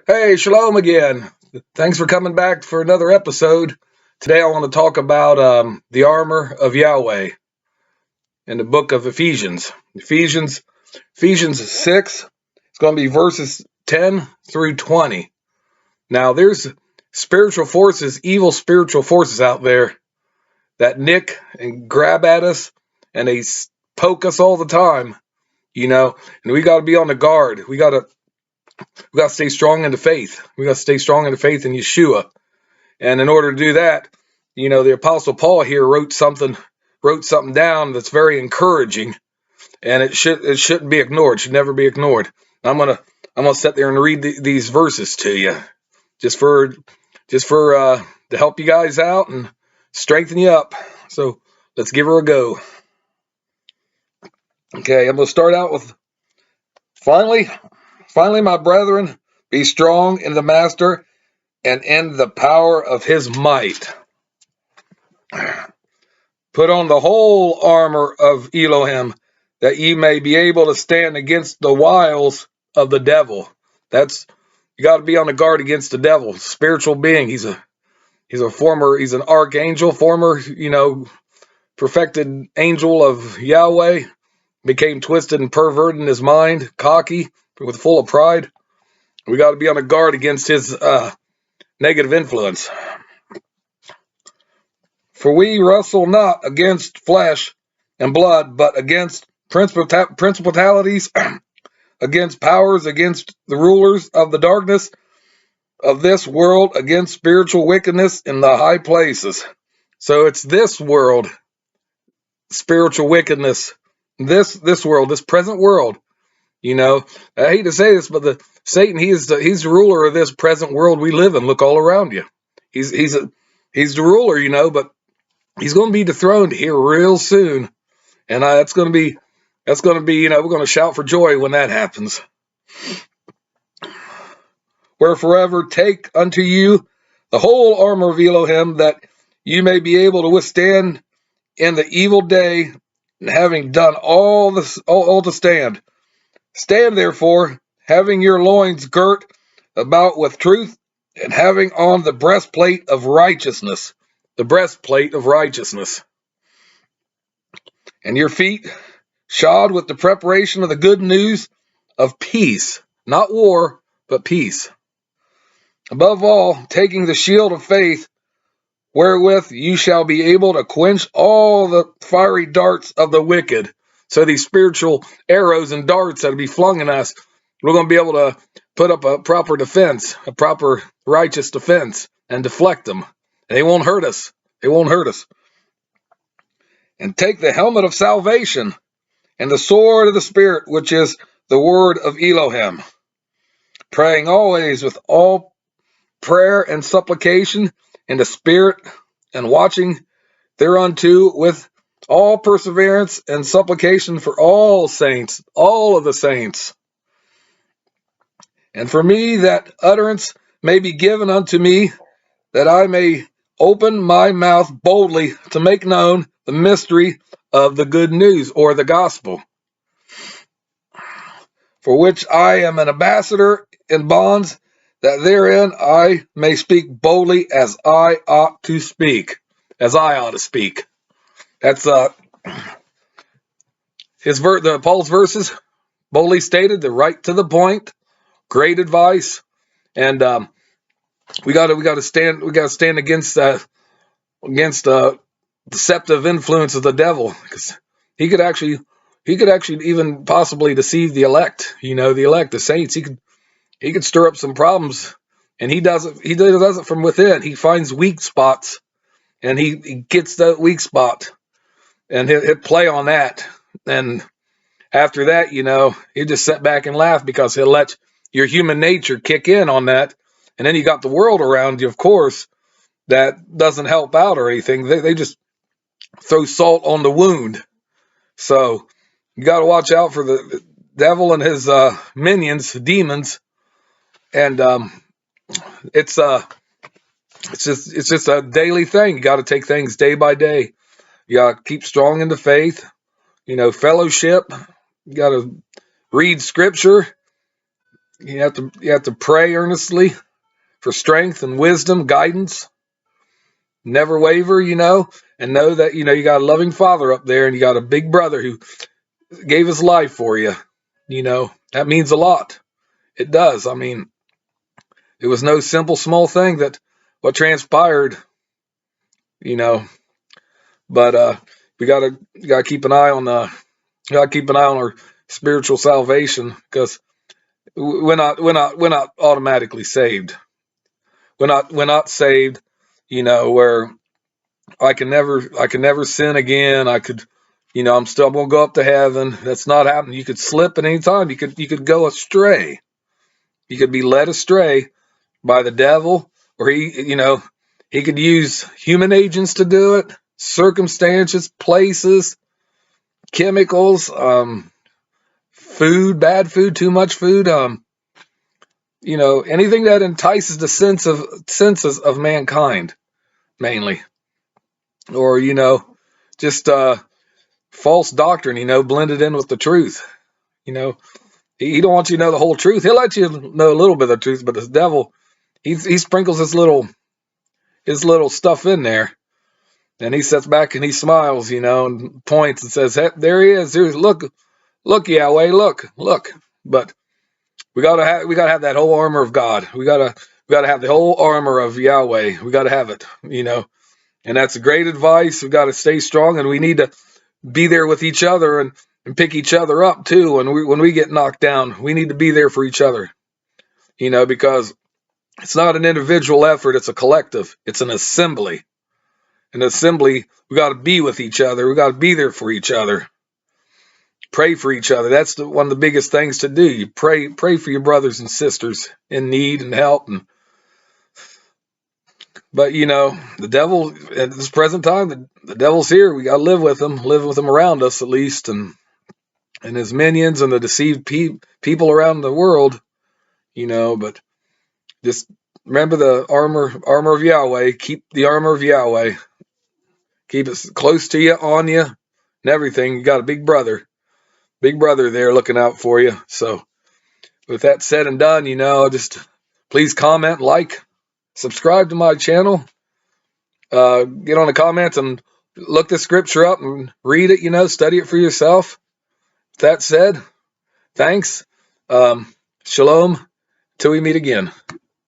Hey, shalom again. Thanks for coming back for another episode. Today I want to talk about the armor of Yahweh in the book of Ephesians. Ephesians 6. It's going to be verses 10 through 20. Now, there's spiritual forces, evil spiritual forces out there that nick and grab at us, and they poke us all the time, and we got to be on the guard. We got to stay strong in the faith. We got to stay strong in the faith in Yeshua. And in order to do that, the Apostle Paul here wrote something down that's very encouraging, and it shouldn't be ignored. Should never be ignored. I'm gonna sit there and read these verses to you, just for to help you guys out and strengthen you up. So let's give her a go. Okay, I'm gonna start out with finally, my brethren, be strong in the Master and in the power of his might. Put on the whole armor of Elohim, that ye may be able to stand against the wiles of the devil. You got to be on the guard against the devil. Spiritual being. He's an archangel, former, perfected angel of Yahweh. Became twisted and perverted in his mind, cocky, full of pride. We got to be on the guard against his negative influence. For we wrestle not against flesh and blood, but against principalities, against powers, against the rulers of the darkness of this world, against spiritual wickedness in the high places. So it's this world, spiritual wickedness, this world, this present world. I hate to say this, but Satan, he's the ruler of this present world we live in. Look all around you. He's the ruler, but he's going to be dethroned here real soon, and that's going to be, we're going to shout for joy when that happens. Wherefore take unto you the whole armor of Elohim, that you may be able to withstand in the evil day, and having done all to stand. Stand therefore, having your loins girt about with truth, and having on the breastplate of righteousness. The breastplate of righteousness. And your feet shod with the preparation of the good news of peace. Not war, but peace. Above all, taking the shield of faith, wherewith you shall be able to quench all the fiery darts of the wicked. So these spiritual arrows and darts that will be flung at us, we're going to be able to put up a proper defense, a proper righteous defense, and deflect them. They won't hurt us. And take the helmet of salvation and the sword of the Spirit, which is the word of Elohim, praying always with all prayer and supplication in the Spirit, and watching thereunto with all perseverance and supplication for all saints, all of the saints. And for me, that utterance may be given unto me, that I may open my mouth boldly to make known the mystery of the good news, or the gospel, for which I am an ambassador in bonds, that therein I may speak boldly as I ought to speak. That's Paul's verses, boldly stated, the right to the point, great advice, and we got to stand against deceptive influence of the devil, because he could actually even possibly deceive the elect. The saints. He could stir up some problems, and he does it from within. He finds weak spots, and he gets that weak spot, and he'll play on that. And after that, he'll just sit back and laugh, because he'll let your human nature kick in on that. And then you got the world around you, of course, that doesn't help out or anything. They just throw salt on the wound. So you got to watch out for the devil and his minions, demons. And it's just a daily thing. You got to take things day by day. You got to keep strong in the faith, fellowship. You got to read scripture, You have to pray earnestly for strength and wisdom, guidance. Never waver, and know that, you got a loving Father up there, and you got a big brother who gave his life for you. That means a lot. It does. I mean, it was no simple, small thing that what transpired, you know, but we gotta keep an eye on our spiritual salvation, because we're not automatically saved. We're not saved, where I can never sin again. I'm still gonna go up to heaven. That's not happening. You could slip at any time. You could go astray. You could be led astray by the devil, or he could use human agents to do it, circumstances, places, chemicals, food, bad food, too much food, anything that entices the senses of mankind, mainly, or just false doctrine, blended in with the truth. He don't want you to know the whole truth. He'll let you know a little bit of the truth, but the devil, he sprinkles his little stuff in there, and he sits back and he smiles, and points and says, "Hey, there he is. Look, Yahweh, look." But we gotta have that whole armor of God. We gotta have the whole armor of Yahweh. We gotta have it, and that's great advice. We gotta stay strong, and we need to be there with each other and pick each other up too. When we get knocked down, we need to be there for each other, because it's not an individual effort. It's a collective. It's an assembly. An assembly, we got to be with each other. We got to be there for each other. Pray for each other. That's one of the biggest things to do. You pray for your brothers and sisters in need and help. But the devil at this present time, the devil's here. We got to live with him around us at least, and his minions and the deceived people around the world. But just remember the armor of Yahweh. Keep the armor of Yahweh. Keep it close to you, on you, and everything. You got a big brother there looking out for you. So with that said and done, just please comment, like, subscribe to my channel. Get on the comments and look the scripture up and read it, study it for yourself. With that said, thanks. Shalom. Till we meet again.